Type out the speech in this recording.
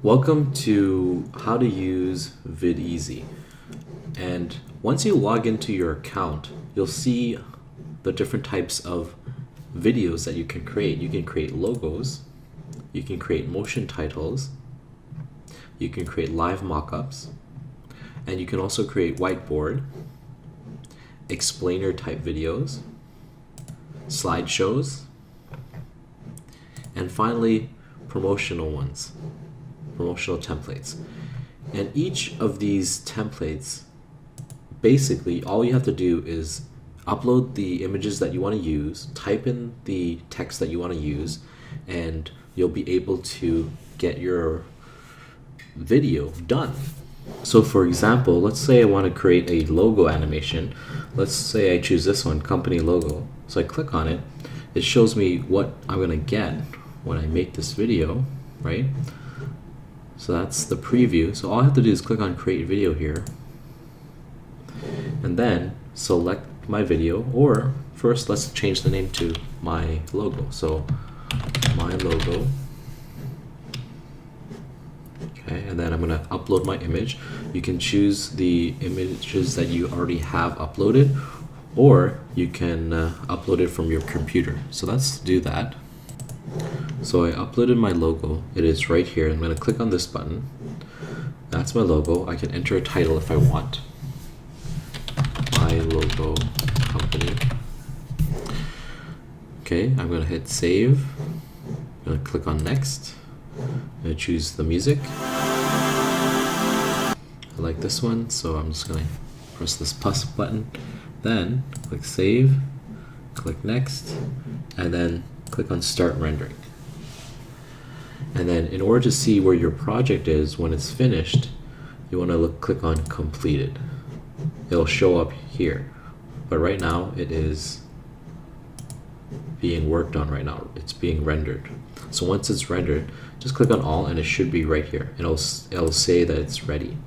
Welcome to how to use Videze. And once you log into your account, you'll see the different types of videos that you can create. You can create logos, you can create motion titles, you can create live mockups, and you can also create whiteboard, explainer type videos, slideshows, and finally promotional ones, promotional templates. And each of these templates, basically all you have to do is upload the images that you want to use, type in the text that you want to use, and you'll be able to get your video done. So for example, let's say I want to create a logo animation. Let's say I choose this one, company logo. So I click on it. It shows me what I'm going to get when I make this video, right? So that's the preview. So all I have to do is click on create video here and then select my video, or first let's change the name to my logo. So my logo. Okay, and then I'm going to upload my image. You can choose the images that you already have uploaded, or you can upload it from your computer. So let's do that. So I uploaded my logo. It is right here. I'm going to click on this button. That's my logo. I can enter a title if I want. My logo company. Okay, I'm going to hit save. I'm going to click on next. I'm going to choose the music. I like this one, so I'm just going to press this plus button. Then click save, click next, and then click on start rendering. And then in order to see where your project is when it's finished, you want to click on completed. It'll show up here, but right now it is being worked on right now. It's being rendered. So once it's rendered, just click on all and it should be right here. It'll say that it's ready.